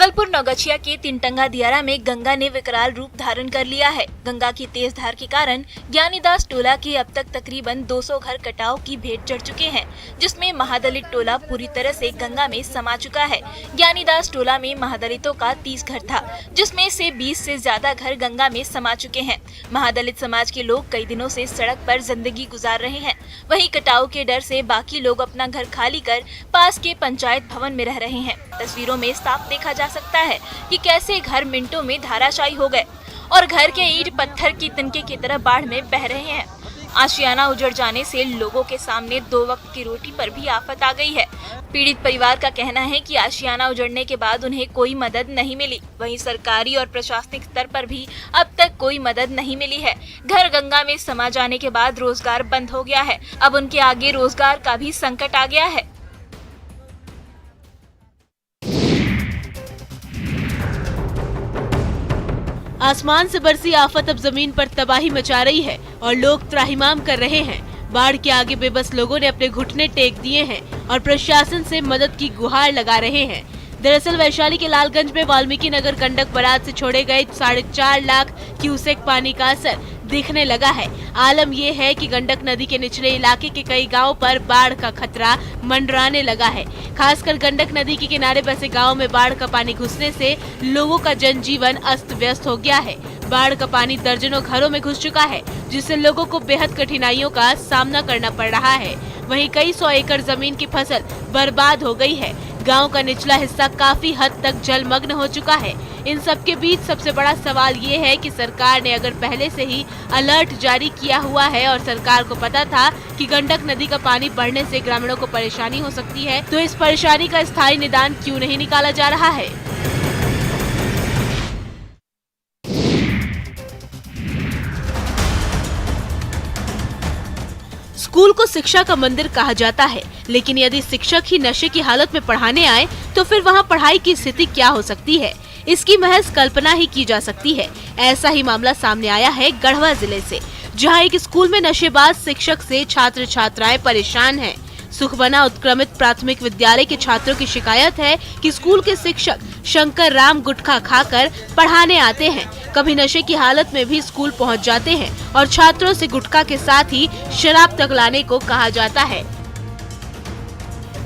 भागलपुर नौगछिया के तीनटंगा दियारा में गंगा ने विकराल रूप धारण कर लिया है। गंगा की तेज धार के कारण ज्ञानीदास टोला के अब तक तकरीबन 200 घर कटाव की भेंट चढ़ चुके हैं, जिसमें महादलित टोला पूरी तरह से गंगा में समा चुका है। ज्ञानीदास टोला में महादलितों का 30 घर था, जिसमें से 20 से ज्यादा घर गंगा में समा चुके हैं। महादलित समाज के लोग कई दिनों से सड़क पर जिंदगी गुजार रहे हैं। वहीं कटाव के डर से बाकी लोग अपना घर खाली कर पास के पंचायत भवन में रह रहे हैं। तस्वीरों में साफ देखा जा सकता है कि कैसे घर मिनटों में धाराशायी हो गए और घर के ईंट पत्थर की तिनके की तरह बाढ़ में बह रहे हैं। आशियाना उजड़ जाने से लोगों के सामने 2 वक्त की रोटी पर भी आफत आ गई है। पीड़ित परिवार का कहना है कि आशियाना उजड़ने के बाद उन्हें कोई मदद नहीं मिली। वहीं सरकारी और प्रशासनिक स्तर पर भी अब तक कोई मदद नहीं मिली है। घर गंगा में समा जाने के बाद रोजगार बंद हो गया है। अब उनके आगे रोजगार का भी संकट आ गया है। आसमान से बरसी आफत अब जमीन पर तबाही मचा रही है और लोग त्राहिमाम कर रहे हैं। बाढ़ के आगे बेबस लोगों ने अपने घुटने टेक दिए हैं और प्रशासन से मदद की गुहार लगा रहे हैं। दरअसल वैशाली के लालगंज में वाल्मीकि नगर गंडक बराज से छोड़े गए 4.5 लाख क्यूसेक पानी का असर दिखने लगा है। आलम ये है कि गंडक नदी के निचले इलाके के कई गांवों पर बाढ़ का खतरा मंडराने लगा है। खासकर गंडक नदी के किनारे बसे गांवों में बाढ़ का पानी घुसने से लोगों का जनजीवन अस्त व्यस्त हो गया है। बाढ़ का पानी दर्जनों घरों में घुस चुका है, जिससे लोगों को बेहद कठिनाइयों का सामना करना पड़ रहा है। वहीं कई 100 एकड़ जमीन की फसल बर्बाद हो गई है। गांव का निचला हिस्सा काफी हद तक जलमग्न हो चुका है। इन सब के बीच सबसे बड़ा सवाल ये है कि सरकार ने अगर पहले से ही अलर्ट जारी किया हुआ है और सरकार को पता था कि गंडक नदी का पानी बढ़ने से ग्रामीणों को परेशानी हो सकती है, तो इस परेशानी का स्थायी निदान क्यों नहीं निकाला जा रहा है। स्कूल को शिक्षा का मंदिर कहा जाता है, लेकिन यदि शिक्षक ही नशे की हालत में पढ़ाने आए तो फिर वहाँ पढ़ाई की स्थिति क्या हो सकती है, इसकी महज कल्पना ही की जा सकती है। ऐसा ही मामला सामने आया है गढ़वा जिले से, जहाँ एक स्कूल में नशेबाज शिक्षक से छात्र छात्राएं परेशान हैं। सुखबना उत्क्रमित प्राथमिक विद्यालय के छात्रों की शिकायत है कि स्कूल के शिक्षक शंकर राम गुटखा खाकर पढ़ाने आते हैं। कभी नशे की हालत में भी स्कूल पहुंच जाते हैं और छात्रों से गुटखा के साथ ही शराब तक लाने को कहा जाता है।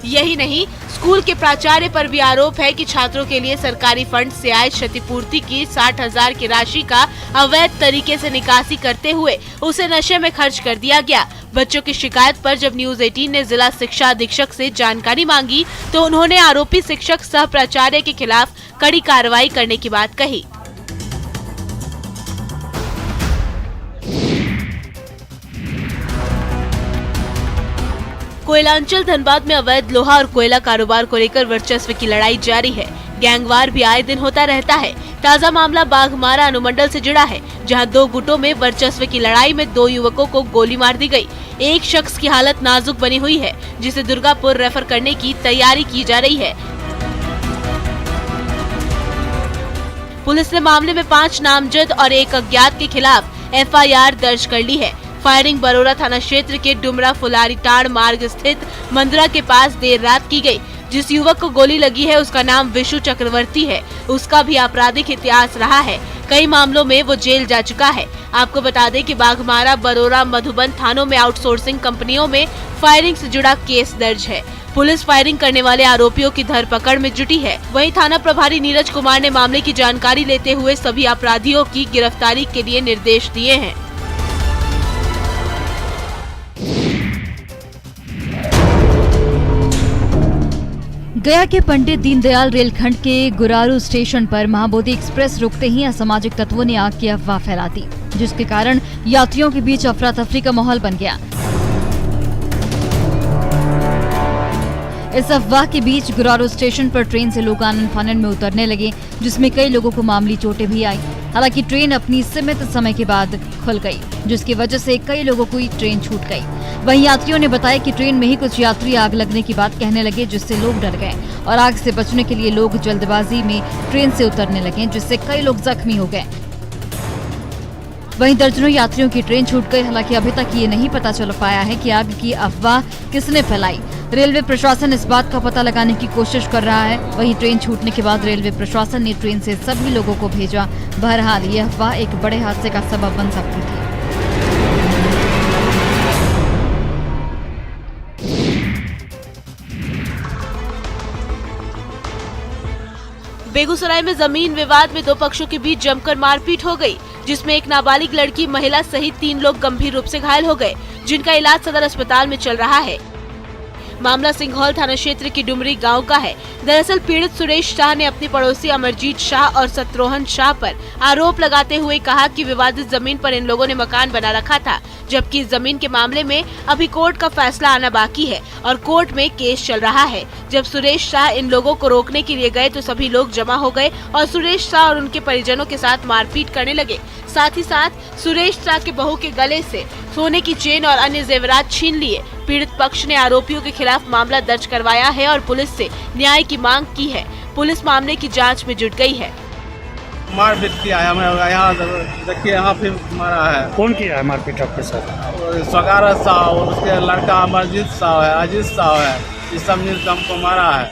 यही नहीं, स्कूल के प्राचार्य पर भी आरोप है कि छात्रों के लिए सरकारी फंड से आय क्षतिपूर्ति की 60,000 की राशि का अवैध तरीके से निकासी करते हुए उसे नशे में खर्च कर दिया गया। बच्चों की शिकायत पर जब न्यूज 18 ने जिला शिक्षा अधीक्षक से जानकारी मांगी तो उन्होंने आरोपी शिक्षक सह प्राचार्य के खिलाफ कड़ी कार्रवाई करने की बात कही। कोयलांचल धनबाद में अवैध लोहा और कोयला कारोबार को लेकर वर्चस्व की लड़ाई जारी है। गैंगवार भी आए दिन होता रहता है। ताजा मामला बाघमारा अनुमंडल से जुड़ा है, जहां 2 गुटों में वर्चस्व की लड़ाई में 2 युवकों को गोली मार दी गई। एक शख्स की हालत नाजुक बनी हुई है, जिसे दुर्गापुर रेफर करने की तैयारी की जा रही है। पुलिस ने मामले में 5 नामजद और 1 अज्ञात के खिलाफ FIR दर्ज कर ली है। फायरिंग बरोरा थाना क्षेत्र के डुमरा फुलारी टाड़ मार्ग स्थित मंदिरा के पास देर रात की गई। जिस युवक को गोली लगी है उसका नाम विशु चक्रवर्ती है। उसका भी आपराधिक इतिहास रहा है। कई मामलों में वो जेल जा चुका है। आपको बता दें कि बाघमारा, बरोरा, मधुबन थानों में आउटसोर्सिंग कंपनियों में फायरिंग से जुड़ा केस दर्ज है। पुलिस फायरिंग करने वाले आरोपियों की धरपकड़ में जुटी है। वहीं थाना प्रभारी नीरज कुमार ने मामले की जानकारी लेते हुए सभी अपराधियों की गिरफ्तारी के लिए निर्देश दिए हैं। गया के पंडित दीनदयाल रेलखंड के गुरारू स्टेशन पर महाबोधि एक्सप्रेस रुकते ही असामाजिक तत्वों ने आग की अफवाह फैला दी, जिसके कारण यात्रियों के बीच अफरा तफरी का माहौल बन गया। इस अफवाह के बीच गुरारू स्टेशन पर ट्रेन से लोग आनन फानन में उतरने लगे, जिसमें कई लोगों को मामूली चोटें भी आई। हालांकि ट्रेन अपनी सीमित समय के बाद खुल गई, जिसकी वजह से कई लोगों को ट्रेन छूट गई। वहीं यात्रियों ने बताया कि ट्रेन में ही कुछ यात्री आग लगने की बात कहने लगे, जिससे लोग डर गए और आग से बचने के लिए लोग जल्दबाजी में ट्रेन से उतरने लगे, जिससे कई लोग जख्मी हो गए। वहीं दर्जनों यात्रियों की ट्रेन छूट गई। हालांकि अभी तक ये नहीं पता चल पाया है कि आग की अफवाह किसने फैलाई। रेलवे प्रशासन इस बात का पता लगाने की कोशिश कर रहा है। वहीं ट्रेन छूटने के बाद रेलवे प्रशासन ने ट्रेन से सभी लोगों को भेजा। बहरहाल यह अफवाह एक बड़े हादसे का सबब बन सकती थी। बेगूसराय में जमीन विवाद में दो पक्षों के बीच जमकर मारपीट हो गई, जिसमें एक नाबालिग लड़की, महिला सहित 3 लोग गंभीर रूप से घायल हो गए, जिनका इलाज सदर अस्पताल में चल रहा है। मामला सिंघौल थाना क्षेत्र की डुमरी गांव का है। दरअसल पीड़ित सुरेश शाह ने अपनी पड़ोसी अमरजीत शाह और शत्रुघ्न शाह पर आरोप लगाते हुए कहा कि विवादित जमीन पर इन लोगों ने मकान बना रखा था, जबकि इस जमीन के मामले में अभी कोर्ट का फैसला आना बाकी है और कोर्ट में केस चल रहा है। जब सुरेश शाह इन लोगों को रोकने के लिए गए तो सभी लोग जमा हो गए और सुरेश शाह और उनके परिजनों के साथ मारपीट करने लगे। साथ ही साथ सुरेश शाह के बहू के गले से सोने की चेन और अन्य जेवरात छीन लिए। पीड़ित पक्ष ने आरोपियों के खिलाफ मामला दर्ज करवाया है और पुलिस से न्याय की मांग की है। पुलिस मामले की जांच में जुट गई है। मारपीट किया है, हमें यहाँ देखिए, यहाँ फिर मारा है। कौन किया है मारपीट आपके साथ? सगारा साहब और उसके लड़का अमरजीत साहब है, अजीत साहब है, इस सब मिलकर हमको मारा है।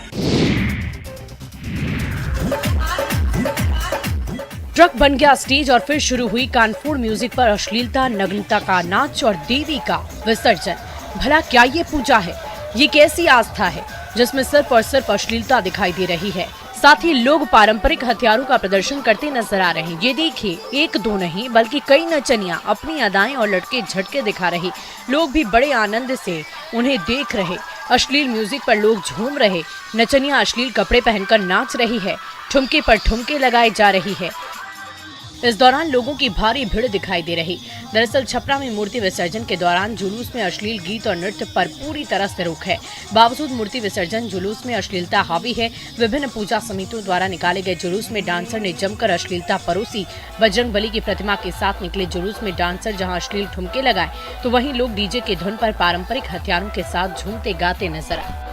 ट्रक बन गया स्टेज और फिर शुरू हुई कानफोड़ म्यूजिक पर अश्लीलता, नग्नता का नाच और देवी का विसर्जन। भला क्या ये पूजा है? ये कैसी आस्था है जिसमें सिर्फ और सिर्फ अश्लीलता दिखाई दे रही है? साथ ही लोग पारंपरिक हथियारों का प्रदर्शन करते नजर आ रहे हैं। ये देखिए, 1-2 नहीं बल्कि कई नचनियां अपनी अदाएं और लटके झटके दिखा रही। लोग भी बड़े आनंद से उन्हें देख रहे। अश्लील म्यूजिक पर लोग झूम रहे। नचनियां अश्लील कपड़े पहनकर नाच रही है, ठुमके पर ठुमके लगाए जा रही है। इस दौरान लोगों की भारी भीड़ दिखाई दे रही। दरअसल छपरा में मूर्ति विसर्जन के दौरान जुलूस में अश्लील गीत और नृत्य पर पूरी तरह से रोक है। बावजूद मूर्ति विसर्जन जुलूस में अश्लीलता हावी है। विभिन्न पूजा समितियों द्वारा निकाले गए जुलूस में डांसर ने जमकर अश्लीलता परोसी। बजरंगबली की प्रतिमा के साथ निकले जुलूस में डांसर जहां अश्लील ठुमके लगाए, तो वहीं लोग डीजे के धुन पर पारंपरिक हथियारों के साथ झूमते गाते नजर आए।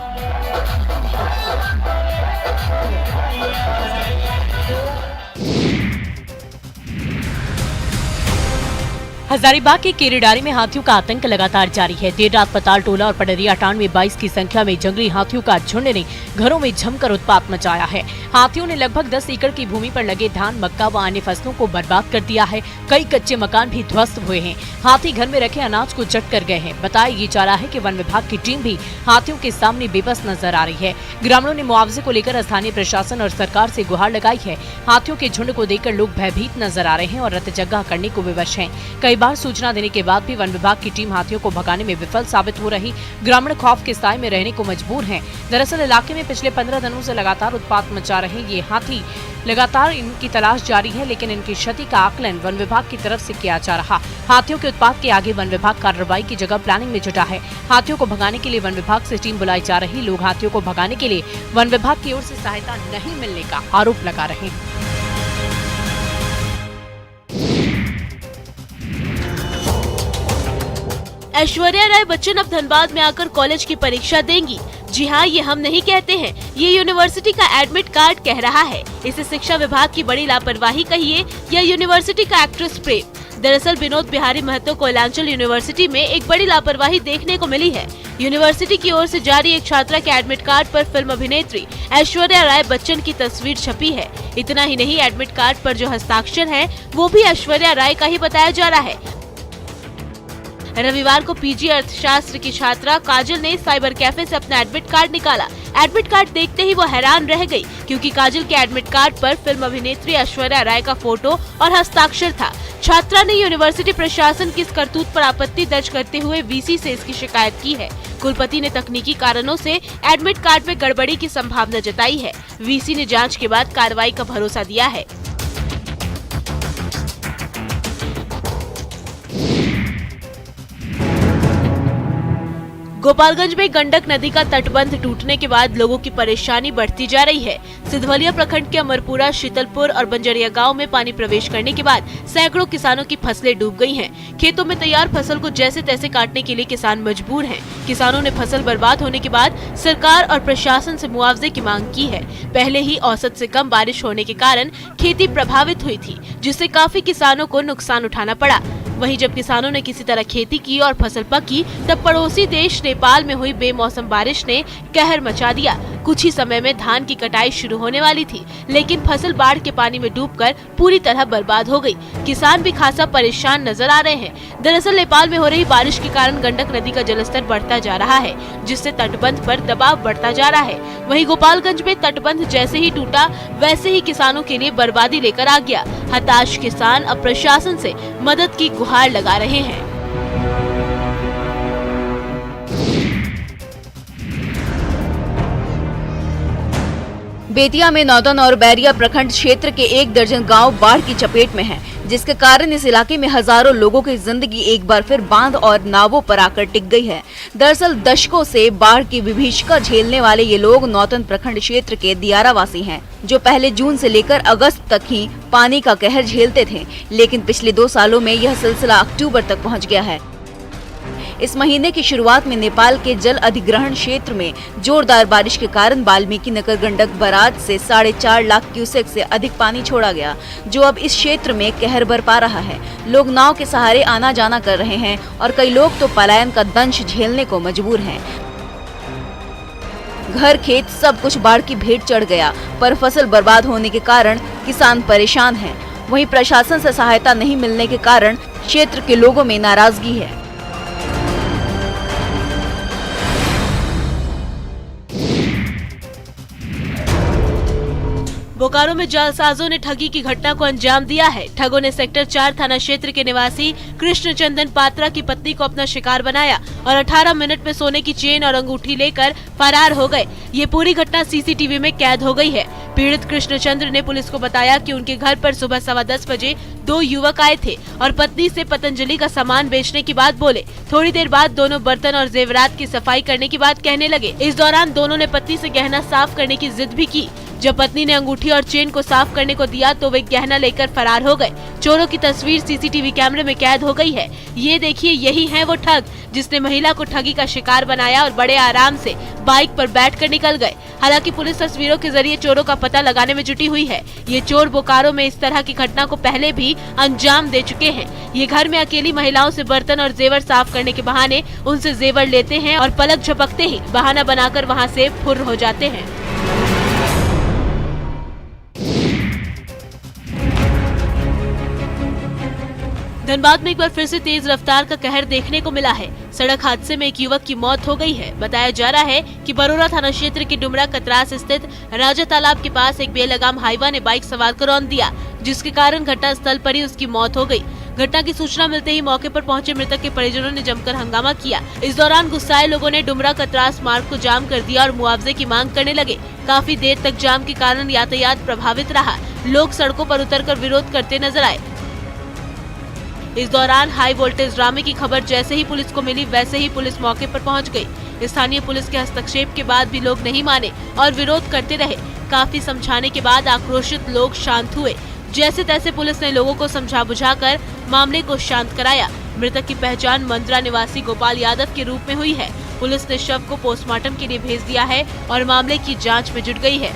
हजारीबाग के केरेडारी में हाथियों का आतंक लगातार जारी है। देर रात पताल टोला और पडरिया टांड में 22 की संख्या में जंगली हाथियों का झुंड ने घरों में जमकर उत्पात मचाया है। हाथियों ने लगभग 10 एकड़ की भूमि पर लगे धान, मक्का व अन्य फसलों को बर्बाद कर दिया है। कई कच्चे मकान भी ध्वस्त हुए हैं। हाथी घर में रखे अनाज को चट कर गए हैं। बताया ये जा रहा है कि वन विभाग की टीम भी हाथियों के सामने बेबस नजर आ रही है। ग्रामीणों ने मुआवजे को लेकर स्थानीय प्रशासन और सरकार से गुहार लगाई है। हाथियों के झुंड को देखकर लोग भयभीत नजर आ रहे हैं और रतजगा करने को विवश हैं। कई बार सूचना देने के बाद भी वन विभाग की टीम हाथियों को भगाने में विफल साबित हो रही। ग्रामीण खौफ के साए में रहने को मजबूर हैं। दरअसल इलाके में पिछले 15 दिनों से लगातार उत्पात मचा रहे ये हाथी, लगातार इनकी तलाश जारी है, लेकिन इनकी क्षति का आकलन वन विभाग की तरफ से किया जा रहा। हाथियों के उत्पात के आगे वन विभाग कार्रवाई की जगह प्लानिंग में जुटा है। हाथियों को भगाने के लिए वन विभाग से टीम बुलाई जा रही। लोग हाथियों को भगाने के लिए वन विभाग की ओर से सहायता नहीं मिलने का आरोप लगा रहे हैं। ऐश्वर्या राय बच्चन अब धनबाद में आकर कॉलेज की परीक्षा देंगी। जी हाँ, ये हम नहीं कहते हैं, ये यूनिवर्सिटी का एडमिट कार्ड कह रहा है। इसे शिक्षा विभाग की बड़ी लापरवाही कहिए या यूनिवर्सिटी का एक्ट्रेस प्रेम। दरअसल विनोद बिहारी महतो कोयलांचल यूनिवर्सिटी में एक बड़ी लापरवाही देखने को मिली है। यूनिवर्सिटी की ओर से जारी एक छात्रा के एडमिट कार्ड पर फिल्म अभिनेत्री ऐश्वर्या राय बच्चन की तस्वीर छपी है। इतना ही नहीं, एडमिट कार्ड पर जो हस्ताक्षर है वो भी ऐश्वर्या राय का ही बताया जा रहा है। रविवार को पीजी अर्थशास्त्र की छात्रा काजल ने साइबर कैफे से अपना एडमिट कार्ड निकाला। एडमिट कार्ड देखते ही वो हैरान रह गई, क्योंकि काजल के एडमिट कार्ड पर फिल्म अभिनेत्री ऐश्वर्या राय का फोटो और हस्ताक्षर था। छात्रा ने यूनिवर्सिटी प्रशासन की इस करतूत पर आपत्ति दर्ज करते हुए वीसी से इसकी शिकायत की है। कुलपति ने तकनीकी कारणों से एडमिट कार्ड में गड़बड़ी की संभावना जताई है। वीसी ने जांच के बाद कार्रवाई का भरोसा दिया है। गोपालगंज में गंडक नदी का तटबंध टूटने के बाद लोगों की परेशानी बढ़ती जा रही है। सिधवलिया प्रखंड के अमरपुरा, शीतलपुर और बंजरिया गांव में पानी प्रवेश करने के बाद सैकड़ों किसानों की फसलें डूब गई हैं। खेतों में तैयार फसल को जैसे तैसे काटने के लिए किसान मजबूर हैं। किसानों ने फसल बर्बाद होने के बाद सरकार और प्रशासन से मुआवजे की मांग की है। पहले ही औसत से कम बारिश होने के कारण खेती प्रभावित हुई थी, जिससे काफी किसानों को नुकसान उठाना पड़ा। वहीं जब किसानों ने किसी तरह खेती की और फसल पकी, तब पड़ोसी देश नेपाल में हुई बेमौसम बारिश ने कहर मचा दिया। कुछ ही समय में धान की कटाई शुरू होने वाली थी, लेकिन फसल बाढ़ के पानी में डूबकर पूरी तरह बर्बाद हो गई। किसान भी खासा परेशान नजर आ रहे हैं। दरअसल नेपाल में हो रही बारिश के कारण गंडक नदी का जलस्तर बढ़ता जा रहा है, जिससे तटबंध पर दबाव बढ़ता जा रहा है। वहीं गोपालगंज में तटबंध जैसे ही टूटा, वैसे ही किसानों के लिए बर्बादी लेकर आ गया। हताश किसान अब प्रशासन से मदद की गुहार लगा रहे हैं। बेतिया में नौतन और बैरिया प्रखंड क्षेत्र के 1 दर्जन गांव बाढ़ की चपेट में हैं, जिसके कारण इस इलाके में हजारों लोगों की जिंदगी एक बार फिर बांध और नावों पर आकर टिक गई है। दरअसल दशकों से बाढ़ की विभीषिका झेलने वाले ये लोग नौतन प्रखंड क्षेत्र के दियारा वासी हैं, जो पहले जून से लेकर अगस्त तक ही पानी का कहर झेलते थे, लेकिन पिछले 2 सालों में यह सिलसिला अक्टूबर तक पहुँच गया है। इस महीने की शुरुआत में नेपाल के जल अधिग्रहण क्षेत्र में जोरदार बारिश के कारण वाल्मीकि नगर गंडक बराज से 4.5 लाख क्यूसेक से अधिक पानी छोड़ा गया, जो अब इस क्षेत्र में कहर बरपा रहा है। लोग नाव के सहारे आना जाना कर रहे हैं और कई लोग तो पलायन का दंश झेलने को मजबूर हैं। घर खेत सब कुछ बाढ़ की भेंट चढ़ गया, पर फसल बर्बाद होने के कारण किसान परेशान हैं। वहीं प्रशासन से सहायता नहीं मिलने के कारण क्षेत्र के लोगों में नाराजगी है। बोकारो में जालसाजों ने ठगी की घटना को अंजाम दिया है। ठगों ने सेक्टर 4 थाना क्षेत्र के निवासी कृष्ण चंदन पात्रा की पत्नी को अपना शिकार बनाया और 18 मिनट में सोने की चेन और अंगूठी लेकर फरार हो गए। ये पूरी घटना सीसीटीवी में कैद हो गई है। पीड़ित कृष्णचंद्र ने पुलिस को बताया कि उनके घर पर सुबह 10:15 बजे 2 युवक आए थे और पत्नी से पतंजलि का सामान बेचने की बात बोले। थोड़ी देर बाद दोनों बर्तन और जेवरात की सफाई करने की बात कहने लगे। इस दौरान दोनों ने पत्नी से गहना साफ करने की जिद भी की। जब पत्नी ने अंगूठी और चेन को साफ करने को दिया तो वे गहना लेकर फरार हो गए। चोरों की तस्वीर सीसीटीवी कैमरे में कैद हो गई है। ये देखिए, यही है वो ठग जिसने महिला को ठगी का शिकार बनाया और बड़े आराम से बाइक पर बैठकर निकल गए। हालांकि पुलिस तस्वीरों के जरिए चोरों का पता लगाने में जुटी हुई है। ये चोर बोकारो में इस तरह की घटना को पहले भी अंजाम दे चुके हैं। ये घर में अकेली महिलाओं से बर्तन और जेवर साफ करने के बहाने उनसे जेवर लेते हैं और पलक झपकते ही बहाना बनाकर वहाँ से फुर्र हो जाते हैं। धनबाद में एक बार फिर से तेज रफ्तार का कहर देखने को मिला है। सड़क हादसे में एक युवक की मौत हो गई है। बताया जा रहा है कि बरोरा थाना क्षेत्र के डुमरा कतरास स्थित राजा तालाब के पास एक बेलगाम हाईवा ने बाइक सवार को रौंद दिया, जिसके कारण घटना स्थल पर ही उसकी मौत हो गई। घटना की सूचना मिलते ही मौके पर पहुंचे मृतक के परिजनों ने जमकर हंगामा किया। इस दौरान गुस्साए लोगों ने डुमरा कतरास मार्ग को जाम कर दिया और मुआवजे की मांग करने लगे। काफी देर तक जाम के कारण यातायात प्रभावित रहा। लोग सड़कों पर उतरकर विरोध करते नजर आए। इस दौरान हाई वोल्टेज ड्रामे की खबर जैसे ही पुलिस को मिली, वैसे ही पुलिस मौके पर पहुंच गई। स्थानीय पुलिस के हस्तक्षेप के बाद भी लोग नहीं माने और विरोध करते रहे। काफी समझाने के बाद आक्रोशित लोग शांत हुए। जैसे तैसे पुलिस ने लोगों को समझा बुझाकर मामले को शांत कराया। मृतक की पहचान मंद्रा निवासी गोपाल यादव के रूप में हुई है। पुलिस ने शव को पोस्टमार्टम के लिए भेज दिया है और मामले की जाँच में जुट गई है।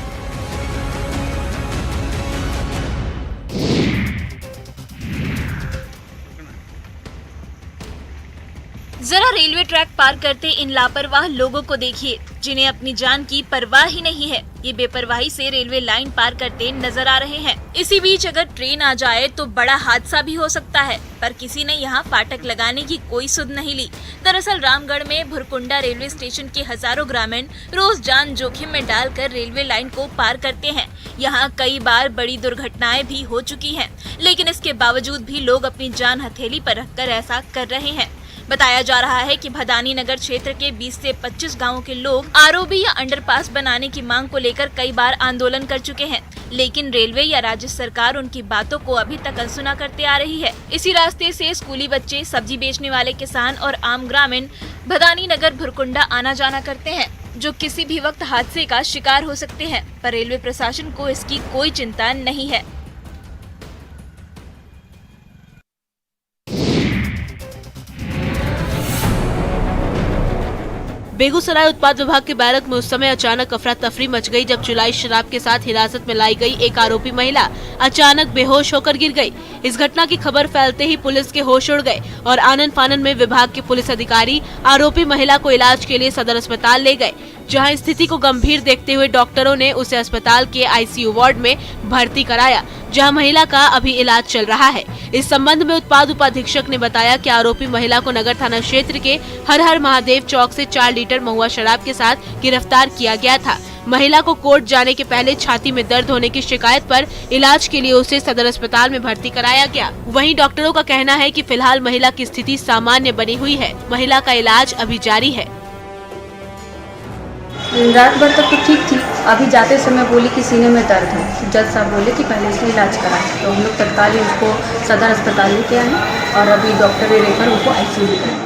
जरा रेलवे ट्रैक पार करते इन लापरवाह लोगों को देखिए, जिन्हें अपनी जान की परवाह ही नहीं है। ये बेपरवाही से रेलवे लाइन पार करते नजर आ रहे हैं। इसी बीच अगर ट्रेन आ जाए तो बड़ा हादसा भी हो सकता है, पर किसी ने यहाँ फाटक लगाने की कोई सुध नहीं ली। दरअसल रामगढ़ में भुरकुंडा रेलवे स्टेशन के हजारों ग्रामीण रोज जान जोखिम में डालकर रेलवे लाइन को पार करते हैं। यहाँ कई बार बड़ी दुर्घटनाएं भी हो चुकी हैं, लेकिन इसके बावजूद भी लोग अपनी जान हथेली पर रखकर ऐसा कर रहे हैं। बताया जा रहा है कि भदानी नगर क्षेत्र के 20 से 25 गांवों के लोग आरओबी या अंडरपास बनाने की मांग को लेकर कई बार आंदोलन कर चुके हैं, लेकिन रेलवे या राज्य सरकार उनकी बातों को अभी तक अनसुना करते आ रही है। इसी रास्ते से स्कूली बच्चे, सब्जी बेचने वाले किसान और आम ग्रामीण भदानी नगर भुरकुंडा आना जाना करते हैं, जो किसी भी वक्त हादसे का शिकार हो सकते हैं, पर रेलवे प्रशासन को इसकी कोई चिंता नहीं है। बेगूसराय उत्पाद विभाग के बैरक में उस समय अचानक अफरा तफरी मच गई जब चुलाई शराब के साथ हिरासत में लाई गई एक आरोपी महिला अचानक बेहोश होकर गिर गई। इस घटना की खबर फैलते ही पुलिस के होश उड़ गए और आनन फानन में विभाग के पुलिस अधिकारी आरोपी महिला को इलाज के लिए सदर अस्पताल ले गए, जहां स्थिति को गंभीर देखते हुए डॉक्टरों ने उसे अस्पताल के आईसीयू वार्ड में भर्ती कराया, जहां महिला का अभी इलाज चल रहा है। इस संबंध में उत्पाद उपाधीक्षक ने बताया कि आरोपी महिला को नगर थाना क्षेत्र के हर हर महादेव चौक से 4 लीटर महुआ शराब के साथ गिरफ्तार किया गया था। महिला को कोर्ट जाने के पहले छाती में दर्द होने की शिकायत पर इलाज के लिए उसे सदर अस्पताल में भर्ती कराया गया। वहीं डॉक्टरों का कहना है कि फिलहाल महिला की स्थिति सामान्य बनी हुई है। महिला का इलाज अभी जारी है। रात भर तक तो ठीक थी, अभी जाते समय बोली कि सीने में दर्द है। जज साहब बोले कि पहले इसका इलाज करा, तो हम लोग तत्काल ही उसको सदर अस्पताल लेके आए और अभी डॉक्टर ने रेफर उनको आईसीयू में कराया।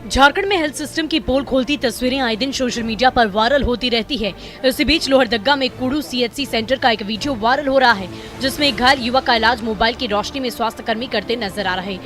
झारखंड में हेल्थ सिस्टम की पोल खोलती तस्वीरें आए दिन सोशल मीडिया पर वायरल होती रहती है। इसी बीच लोहरदगा में कुड़ू सीएचसी सेंटर का एक वीडियो वायरल हो रहा है, जिसमें एक घायल युवक का इलाज मोबाइल की रोशनी में स्वास्थ्य कर्मी करते नजर आ रहे।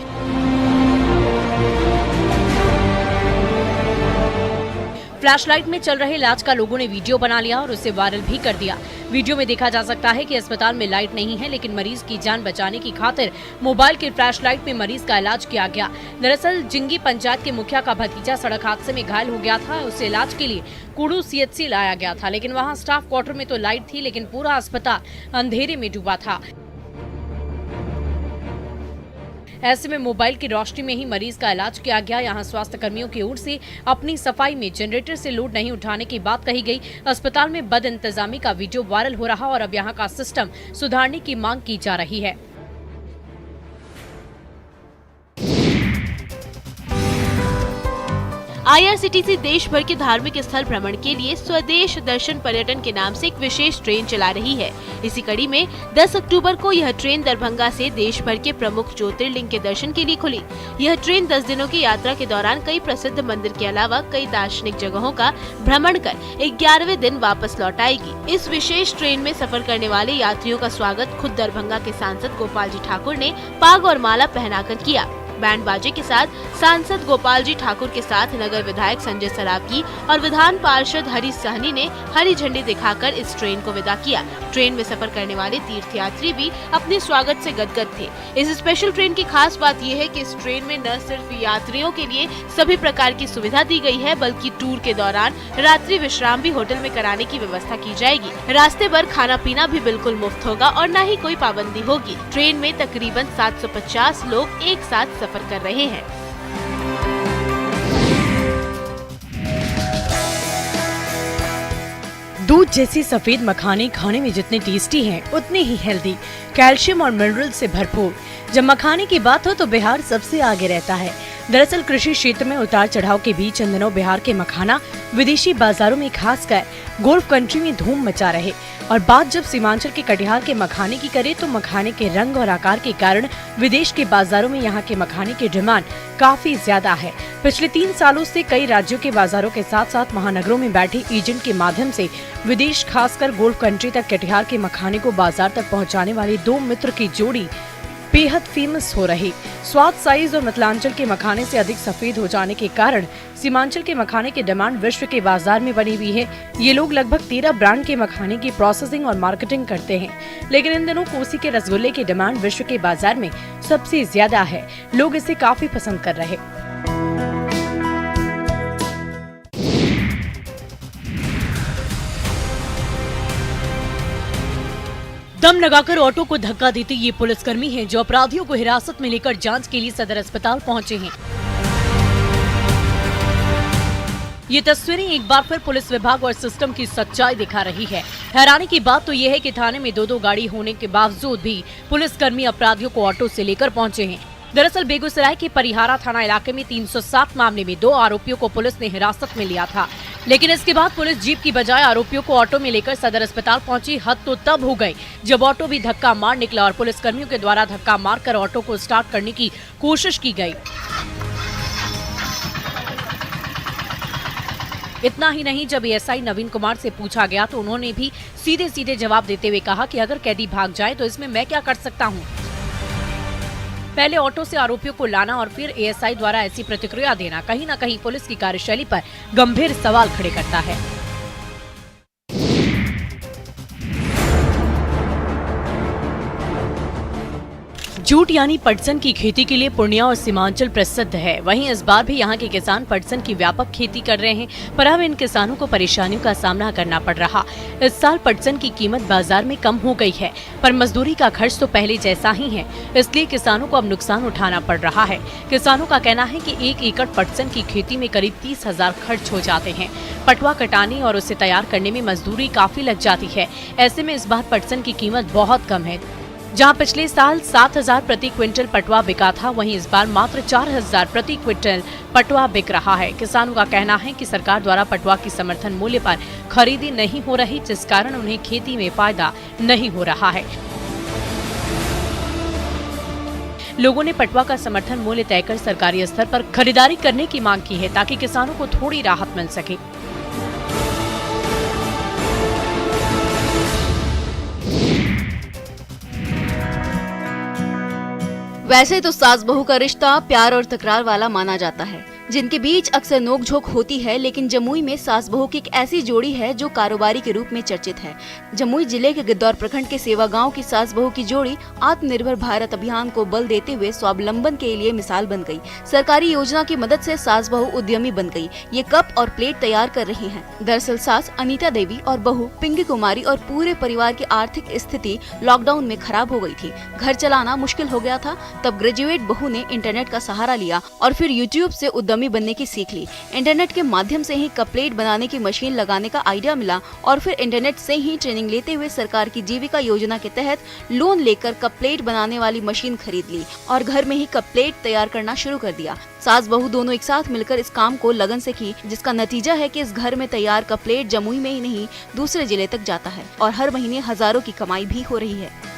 फ्लैशलाइट में चल रहे इलाज का लोगों ने वीडियो बना लिया और उसे वायरल भी कर दिया। वीडियो में देखा जा सकता है कि अस्पताल में लाइट नहीं है, लेकिन मरीज की जान बचाने की खातिर मोबाइल की फ्लैशलाइट में मरीज का इलाज किया गया। दरअसल जिंगी पंचायत के मुखिया का भतीजा सड़क हादसे में घायल हो गया था। उसे इलाज के लिए कुड़ू सीएचसी लाया गया था, लेकिन वहाँ स्टाफ क्वार्टर में तो लाइट थी, लेकिन पूरा अस्पताल अंधेरे में डूबा था। ऐसे में मोबाइल की रोशनी में ही मरीज का इलाज किया गया। यहाँ स्वास्थ्य कर्मियों की ओर से अपनी सफाई में जनरेटर से लोड नहीं उठाने की बात कही गई। अस्पताल में बद इंतजामी का वीडियो वायरल हो रहा और अब यहाँ का सिस्टम सुधारने की मांग की जा रही है। IRCTC देश भर के धार्मिक स्थल भ्रमण के लिए स्वदेश दर्शन पर्यटन के नाम से एक विशेष ट्रेन चला रही है। इसी कड़ी में 10 अक्टूबर को यह ट्रेन दरभंगा से देश भर के प्रमुख ज्योतिर्लिंग के दर्शन के लिए खुली। यह ट्रेन 10 दिनों की यात्रा के दौरान कई प्रसिद्ध मंदिर के अलावा कई दार्शनिक जगहों का भ्रमण कर 11वें दिन वापस लौट आएगी। इस विशेष ट्रेन में सफर करने वाले यात्रियों का स्वागत खुद दरभंगा के सांसद गोपाल जी ठाकुर ने पाग और माला पहनाकर किया। बैंड बाजे के साथ सांसद गोपाल जी ठाकुर के साथ नगर विधायक संजय सरावगी और विधान पार्षद हरीश सहनी ने हरी झंडी दिखाकर इस ट्रेन को विदा किया। ट्रेन में सफर करने वाले तीर्थयात्री भी अपने स्वागत से गदगद थे। इस स्पेशल ट्रेन की खास बात यह है कि इस ट्रेन में न सिर्फ यात्रियों के लिए सभी प्रकार की सुविधा दी गई है, बल्कि टूर के दौरान रात्रि विश्राम भी होटल में कराने की व्यवस्था की जाएगी। रास्ते भर खाना पीना भी बिल्कुल मुफ्त होगा और न ही कोई पाबंदी होगी। ट्रेन में तकरीबन 750 लोग एक साथ सफर कर रहे हैं। दूध जैसी सफेद मखाने खाने में जितने टेस्टी हैं, उतने ही हेल्दी, कैल्शियम और मिनरल से भरपूर। जब मखाने की बात हो तो बिहार सबसे आगे रहता है। दरअसल कृषि क्षेत्र में उतार चढ़ाव के बीच इन दिनों बिहार के मखाना विदेशी बाजारों में खासकर गोल्फ कंट्री में धूम मचा रहे। और बात जब सीमांचल के कटिहार के मखाने की करें तो मखाने के रंग और आकार के कारण विदेश के बाजारों में यहाँ के मखाने की डिमांड काफी ज्यादा है। पिछले 3 सालों से कई राज्यों के बाजारों के साथ साथ महानगरों में बैठे एजेंट के माध्यम से विदेश खासकर गोल्फ कंट्री तक कटिहार के मखाने को बाजार तक पहुँचाने वाली 2 मित्र की जोड़ी बेहद फेमस हो रही। स्वाद, साइज और मिथिलांचल के मखाने से अधिक सफेद हो जाने के कारण सीमांचल के मखाने की डिमांड विश्व के बाजार में बनी हुई है। ये लोग लगभग 13 ब्रांड के मखाने की प्रोसेसिंग और मार्केटिंग करते हैं, लेकिन इन दिनों कोसी के रसगुल्ले की डिमांड विश्व के बाजार में सबसे ज्यादा है। लोग इसे काफी पसंद कर रहे। दम लगाकर ऑटो को धक्का देते ये पुलिसकर्मी हैं जो अपराधियों को हिरासत में लेकर जांच के लिए सदर अस्पताल पहुंचे हैं। ये तस्वीरें एक बार फिर पुलिस विभाग और सिस्टम की सच्चाई दिखा रही है। हैरानी की बात तो ये है कि थाने में 2-2 गाड़ी होने के बावजूद भी पुलिसकर्मी अपराधियों को ऑटो से लेकर पहुंचे हैं। दरअसल बेगूसराय के परिहारा थाना इलाके में 307 मामले में 2 आरोपियों को पुलिस ने हिरासत में लिया था, लेकिन इसके बाद पुलिस जीप की बजाय आरोपियों को ऑटो में लेकर सदर अस्पताल पहुंची। हद तो तब हो गई जब ऑटो भी धक्का मार निकला और पुलिसकर्मियों के द्वारा धक्का मारकर ऑटो को स्टार्ट करने की कोशिश की गई। इतना ही नहीं, जब एएसआई नवीन कुमार से पूछा गया तो उन्होंने भी सीधे सीधे जवाब देते हुए कहा कि अगर कैदी भाग जाए तो इसमें मैं क्या कर सकता हूँ। पहले ऑटो से आरोपियों को लाना और फिर एएसआई द्वारा ऐसी प्रतिक्रिया देना कहीं न कहीं पुलिस की कार्यशैली पर गंभीर सवाल खड़े करता है। जूट यानी पटसन की खेती के लिए पूर्णिया और सीमांचल प्रसिद्ध है। वहीं इस बार भी यहाँ के किसान पटसन की व्यापक खेती कर रहे हैं, पर अब इन किसानों को परेशानियों का सामना करना पड़ रहा। इस साल पटसन की कीमत बाजार में कम हो गई है, पर मजदूरी का खर्च तो पहले जैसा ही है, इसलिए किसानों को अब नुकसान उठाना पड़ रहा है। किसानों का कहना है कि 1 एकड़ पटसन की खेती में करीब 30,000 खर्च हो जाते हैं। पटवा कटाने और उसे तैयार करने में मजदूरी काफी लग जाती है। ऐसे में इस बार पटसन की कीमत बहुत कम है। जहां पिछले साल 7,000 प्रति क्विंटल पटवा बिका था, वहीं इस बार मात्र 4,000 प्रति क्विंटल पटवा बिक रहा है। किसानों का कहना है कि सरकार द्वारा पटवा की समर्थन मूल्य पर खरीदी नहीं हो रही, जिस कारण उन्हें खेती में फायदा नहीं हो रहा है। लोगों ने पटवा का समर्थन मूल्य तय कर सरकारी स्तर पर खरीदारी करने की मांग की है, ताकि किसानों को थोड़ी राहत मिल सके। वैसे तो सास बहू का रिश्ता प्यार और तकरार वाला माना जाता है, जिनके बीच अक्सर नोकझोंक होती है, लेकिन जमुई में सास बहू की एक ऐसी जोड़ी है जो कारोबारी के रूप में चर्चित है। जमुई जिले के गिद्धौर प्रखंड के सेवा गांव की सास बहू की जोड़ी आत्मनिर्भर भारत अभियान को बल देते हुए स्वावलंबन के लिए मिसाल बन गई। सरकारी योजना की मदद से सास बहू उद्यमी बन गई। ये कप और प्लेट तैयार कर रही हैं। दरअसल सास अनीता देवी और बहू पिंकी कुमारी और पूरे परिवार की आर्थिक स्थिति लॉकडाउन में खराब हो गई थी। घर चलाना मुश्किल हो गया था। तब ग्रेजुएट बहू ने इंटरनेट का सहारा लिया और फिर यूट्यूब से उद्यमी बनने की सीख ली। इंटरनेट के माध्यम से ही कप प्लेट बनाने की मशीन लगाने का आइडिया मिला और फिर इंटरनेट से ही ट्रेनिंग लेते हुए सरकार की जीविका योजना के तहत लोन लेकर कप प्लेट बनाने वाली मशीन खरीद ली और घर में ही कप प्लेट तैयार करना शुरू कर दिया। सास बहू दोनों एक साथ मिलकर इस काम को लगन से की, जिसका नतीजा है कि इस घर में तैयार कप प्लेट जमुई में ही नहीं दूसरे जिले तक जाता है और हर महीने हजारों की कमाई भी हो रही है।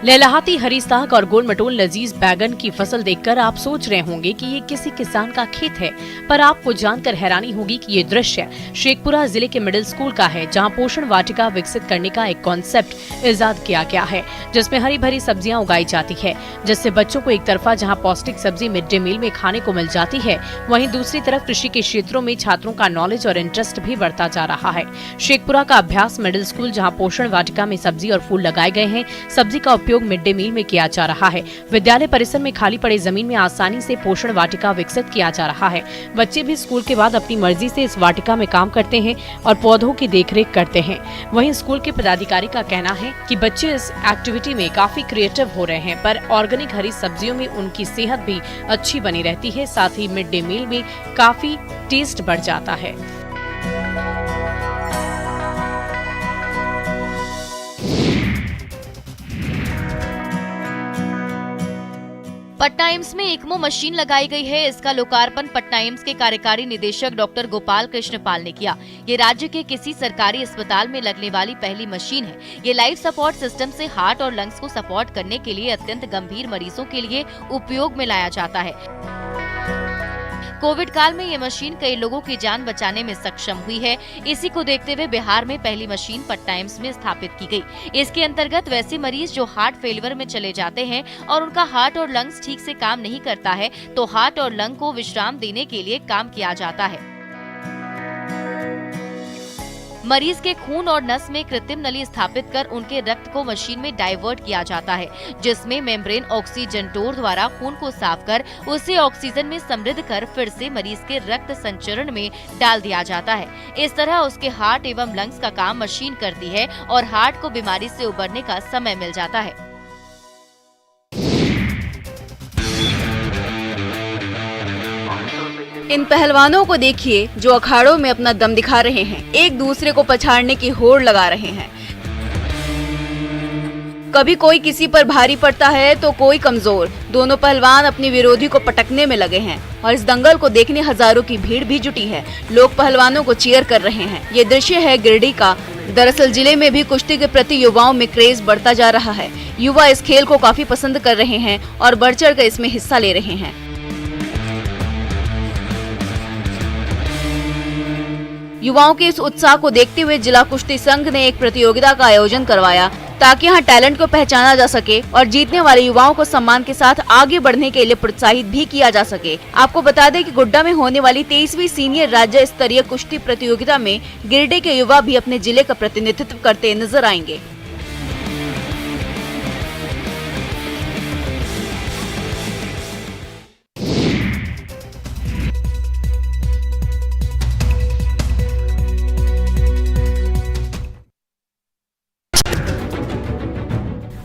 लहलहाती हरी साग और गोल मटोल लजीज बैगन की फसल देखकर आप सोच रहे होंगे कि ये किसी किसान का खेत है, पर आपको जानकर हैरानी होगी कि ये दृश्य शेखपुरा जिले के मिडिल स्कूल का है, जहां पोषण वाटिका विकसित करने का एक कॉन्सेप्ट इजाद किया गया है, जिसमें हरी भरी सब्जियां उगाई जाती है, जिससे बच्चों को एक तरफा जहाँ पौष्टिक सब्जी मिड डे मील में खाने को मिल जाती है, वहीं दूसरी तरफ कृषि के क्षेत्रों में छात्रों का नॉलेज और इंटरेस्ट भी बढ़ता जा रहा है। शेखपुरा का अभ्यास मिडिल स्कूल, जहाँ पोषण वाटिका में सब्जी और फूल लगाए गए हैं, सब्जी का उपयोग मिड डे मील में किया जा रहा है। विद्यालय परिसर में खाली पड़ी जमीन में आसानी से पोषण वाटिका विकसित किया जा रहा है। बच्चे भी स्कूल के बाद अपनी मर्जी से इस वाटिका में काम करते हैं और पौधों की देखरेख करते हैं। वहीं स्कूल के पदाधिकारी का कहना है कि बच्चे इस एक्टिविटी में काफी क्रिएटिव हो रहे हैं, पर ऑर्गेनिक हरी सब्जियों में उनकी सेहत भी अच्छी बनी रहती है, साथ ही मिड डे मील में काफी टेस्ट बढ़ जाता है। पटना एम्स में ECMO मशीन लगाई गई है। इसका लोकार्पण पटना एम्स के कार्यकारी निदेशक डॉक्टर गोपाल कृष्ण पाल ने किया। ये राज्य के किसी सरकारी अस्पताल में लगने वाली पहली मशीन है। ये लाइफ सपोर्ट सिस्टम से हार्ट और लंग्स को सपोर्ट करने के लिए अत्यंत गंभीर मरीजों के लिए उपयोग में लाया जाता है। कोविड काल में ये मशीन कई लोगों की जान बचाने में सक्षम हुई है। इसी को देखते हुए बिहार में पहली मशीन पटना एम्स में स्थापित की गई। इसके अंतर्गत वैसे मरीज जो हार्ट फेलियर में चले जाते हैं और उनका हार्ट और लंग्स ठीक से काम नहीं करता है, तो हार्ट और लंग को विश्राम देने के लिए काम किया जाता है। मरीज के खून और नस में कृत्रिम नली स्थापित कर उनके रक्त को मशीन में डाइवर्ट किया जाता है, जिसमें मेम्ब्रेन ऑक्सीजन डोर द्वारा खून को साफ कर उसे ऑक्सीजन में समृद्ध कर फिर से मरीज के रक्त संचरण में डाल दिया जाता है। इस तरह उसके हार्ट एवं लंग्स का काम मशीन करती है और हार्ट को बीमारी से उबरने का समय मिल जाता है। इन पहलवानों को देखिए जो अखाड़ों में अपना दम दिखा रहे हैं, एक दूसरे को पछाड़ने की होड़ लगा रहे हैं। कभी कोई किसी पर भारी पड़ता है तो कोई कमजोर। दोनों पहलवान अपने विरोधी को पटकने में लगे हैं और इस दंगल को देखने हजारों की भीड़ भी जुटी है। लोग पहलवानों को चीयर कर रहे हैं। ये दृश्य है गिरिडीह का। दरअसल जिले में भी कुश्ती के प्रति युवाओं में क्रेज बढ़ता जा रहा है। युवा इस खेल को काफी पसंद कर रहे हैं और बढ़ चढ़ कर इसमें हिस्सा ले रहे हैं। युवाओं के इस उत्साह को देखते हुए जिला कुश्ती संघ ने एक प्रतियोगिता का आयोजन करवाया ताकि यहाँ टैलेंट को पहचाना जा सके और जीतने वाले युवाओं को सम्मान के साथ आगे बढ़ने के लिए प्रोत्साहित भी किया जा सके। आपको बता दें कि गोड्डा में होने वाली 23वीं सीनियर राज्य स्तरीय कुश्ती प्रतियोगिता में गिरिडीह के युवा भी अपने जिले का प्रतिनिधित्व करते नजर आएंगे।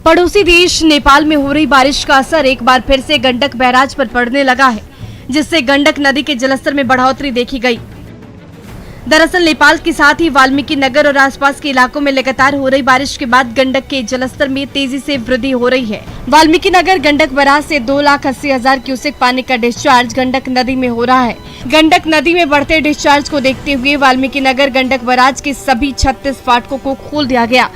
पड़ोसी देश नेपाल में हो रही बारिश का असर एक बार फिर से गंडक बैराज पर पड़ने लगा है, जिससे गंडक नदी के जलस्तर में बढ़ोतरी देखी गई। दरअसल नेपाल के साथ ही वाल्मीकि नगर और आसपास के इलाकों में लगातार हो रही बारिश के बाद गंडक के जलस्तर में तेजी से वृद्धि हो रही है। वाल्मीकि नगर गंडक बैराज से 2,80,000 क्यूसेक पानी का डिस्चार्ज गंडक नदी में हो रहा है। गंडक नदी में बढ़ते डिस्चार्ज को देखते हुए वाल्मीकि नगर गंडक बैराज के सभी 36 फाटकों को खोल दिया गया।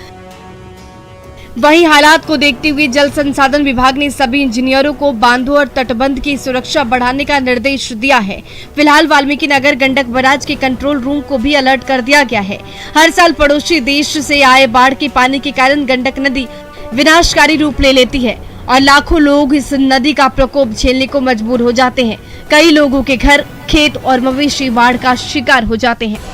वहीं हालात को देखते हुए जल संसाधन विभाग ने सभी इंजीनियरों को बांधों और तटबंध की सुरक्षा बढ़ाने का निर्देश दिया है। फिलहाल वाल्मीकि नगर गंडक बैराज के कंट्रोल रूम को भी अलर्ट कर दिया गया है। हर साल पड़ोसी देश से आए बाढ़ के पानी के कारण गंडक नदी विनाशकारी रूप ले लेती है और लाखों लोग इस नदी का प्रकोप झेलने को मजबूर हो जाते हैं। कई लोगों के घर, खेत और मवेशी बाढ़ का शिकार हो जाते हैं।